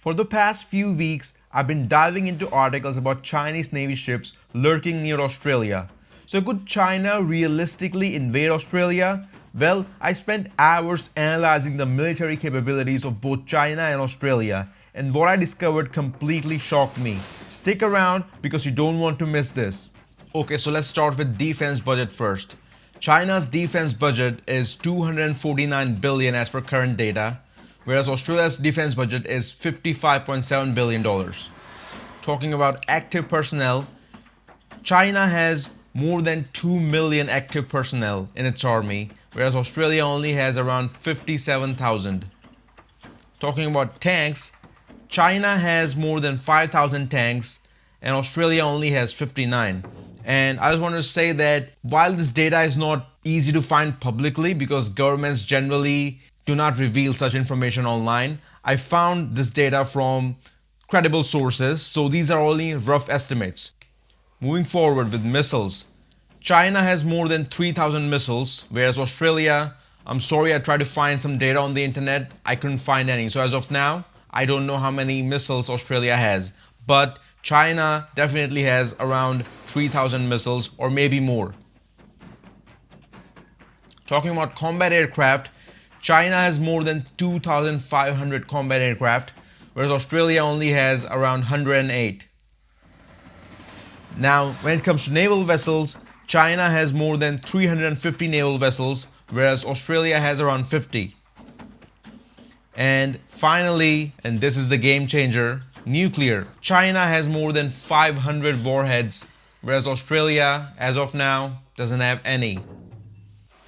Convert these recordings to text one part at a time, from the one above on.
For the past few weeks, I've been diving into articles about Chinese Navy ships lurking near Australia. So could China realistically invade Australia? Well, I spent hours analyzing the military capabilities of both China and Australia, and what I discovered completely shocked me. Stick around because you don't want to miss this. Okay, so let's start with defense budget first. China's defense budget is 249 billion as per current data, whereas Australia's defense budget is $55.7 billion. Talking about active personnel, China has more than 2 million active personnel in its army, whereas Australia only has around 57,000. Talking about tanks, China has more than 5,000 tanks and Australia only has 59. And I just want to say that while this data is not easy to find publicly because governments generally do not reveal such information online, I found this data from credible sources, so these are only rough estimates. Moving forward with missiles, China has more than 3,000 missiles, whereas Australia, I'm sorry, I tried to find some data on the internet, I couldn't find any. So as of now, I don't know how many missiles Australia has, but China definitely has around 3,000 missiles or maybe more. Talking about combat aircraft, China has more than 2,500 combat aircraft, whereas Australia only has around 108. Now, when it comes to naval vessels, China has more than 350 naval vessels, whereas Australia has around 50. And finally, and this is the game changer, nuclear. China has more than 500 warheads, whereas Australia, as of now, doesn't have any.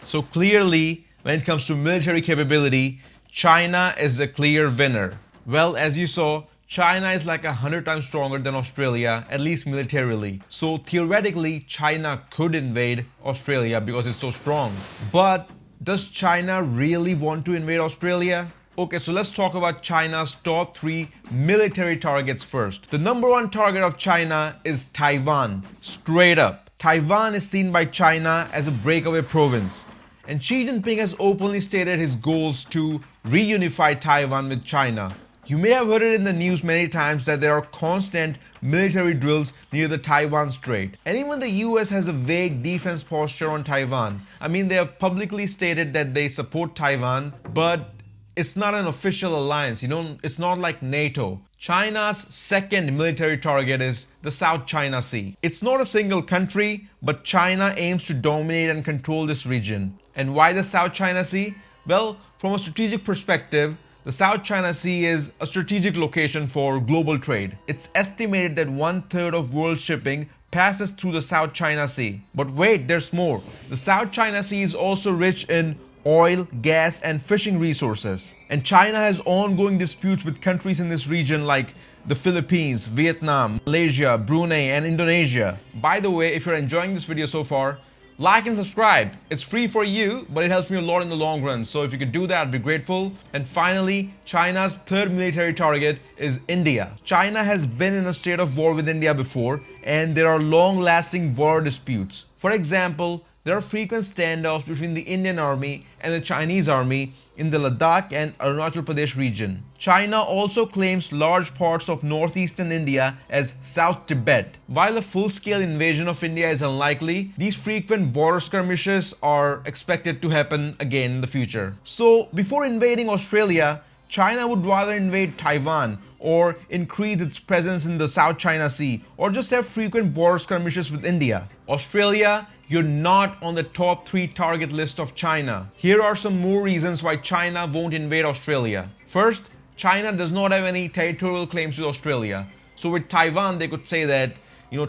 So clearly, when it comes to military capability, China is the clear winner. Well, as you saw, China is like 100 times stronger than Australia, at least militarily. So theoretically, China could invade Australia because it's so strong. But does China really want to invade Australia? Okay, so let's talk about China's top 3 military targets first. The number 1 target of China is Taiwan. Straight up. Taiwan is seen by China as a breakaway province. And Xi Jinping has openly stated his goals to reunify Taiwan with China. You may have heard it in the news many times that there are constant military drills near the Taiwan Strait. And even the US has a vague defense posture on Taiwan. I mean, they have publicly stated that they support Taiwan, but it's not an official alliance, it's not like NATO. China's second military target is the South China Sea. It's not a single country, but China aims to dominate and control this region. And why the South China Sea? Well, from a strategic perspective, the South China Sea is a strategic location for global trade. It's estimated that 1/3 of world shipping passes through the South China Sea. But wait, there's more. The South China Sea is also rich in oil, gas, and fishing resources. And China has ongoing disputes with countries in this region like the Philippines, Vietnam, Malaysia, Brunei, and Indonesia. By the way, if you're enjoying this video so far, like and subscribe. It's free for you, but it helps me a lot in the long run. So if you could do that, I'd be grateful. And finally, China's third military target is India. China has been in a state of war with India before, and there are long-lasting border disputes. For example, there are frequent standoffs between the Indian army and the Chinese army in the Ladakh and Arunachal Pradesh region. China also claims large parts of northeastern India as South Tibet. While a full-scale invasion of India is unlikely, these frequent border skirmishes are expected to happen again in the future. So, before invading Australia, China would rather invade Taiwan or increase its presence in the South China Sea or just have frequent border skirmishes with India. Australia, you're not on the top 3 target list of China. Here are some more reasons why China won't invade Australia. First, China does not have any territorial claims to Australia. So with Taiwan, they could say that,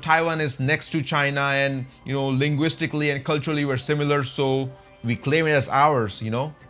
Taiwan is next to China and, linguistically and culturally we're similar, so we claim it as ours,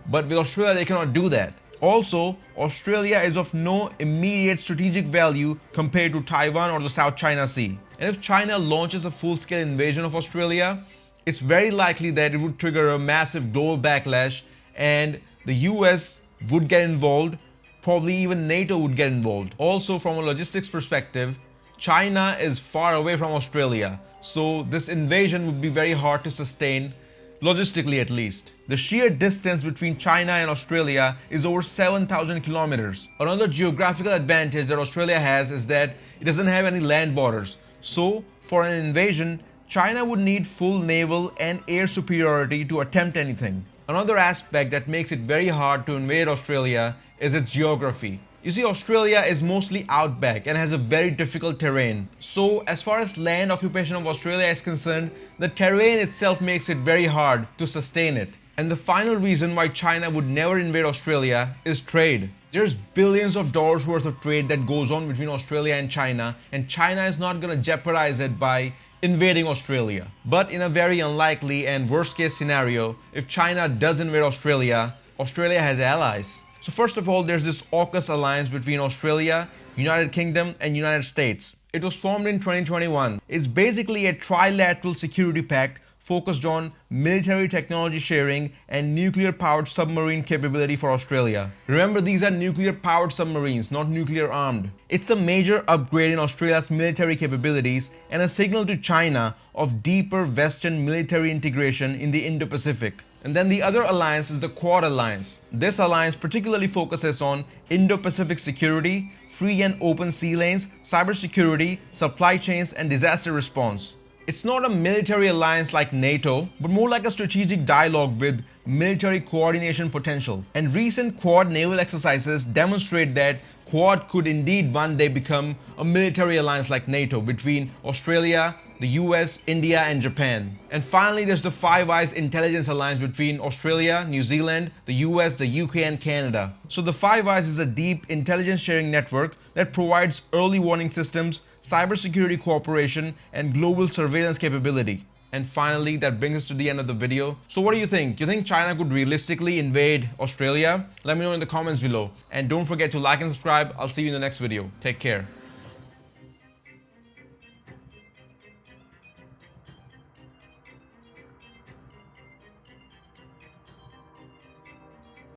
But with Australia, they cannot do that. Also, Australia is of no immediate strategic value compared to Taiwan or the South China Sea. And if China launches a full-scale invasion of Australia, it's very likely that it would trigger a massive global backlash and the US would get involved, probably even NATO would get involved. Also, from a logistics perspective, China is far away from Australia, so this invasion would be very hard to sustain logistically at least. The sheer distance between China and Australia is over 7,000 kilometers. Another geographical advantage that Australia has is that it doesn't have any land borders. So, for an invasion, China would need full naval and air superiority to attempt anything. Another aspect that makes it very hard to invade Australia is its geography. You see, Australia is mostly outback and has a very difficult terrain. So, as far as land occupation of Australia is concerned, the terrain itself makes it very hard to sustain it. And the final reason why China would never invade Australia is trade. There's billions of dollars worth of trade that goes on between Australia and China China is not going to jeopardize it by invading Australia. But in a very unlikely and worst case scenario, if China does invade Australia, Australia has allies. So first of all, there's this AUKUS alliance between Australia, United Kingdom and United States. It was formed in 2021. It's basically a trilateral security pact focused on military technology sharing and nuclear-powered submarine capability for Australia. Remember, these are nuclear-powered submarines, not nuclear-armed. It's a major upgrade in Australia's military capabilities and a signal to China of deeper Western military integration in the Indo-Pacific. And then the other alliance is the Quad Alliance. This alliance particularly focuses on Indo-Pacific security, free and open sea lanes, cybersecurity, supply chains, and disaster response. It's not a military alliance like NATO, but more like a strategic dialogue with military coordination potential. And recent Quad naval exercises demonstrate that Quad could indeed one day become a military alliance like NATO between Australia, the US, India, and Japan. And finally, there's the Five Eyes intelligence alliance between Australia, New Zealand, the US, the UK, and Canada. So the Five Eyes is a deep intelligence sharing network that provides early warning systems, cybersecurity cooperation, and global surveillance capability. And finally, that brings us to the end of the video. So what do you think? Do you think China could realistically invade Australia? Let me know in the comments below. And don't forget to like and subscribe. I'll see you in the next video. Take care.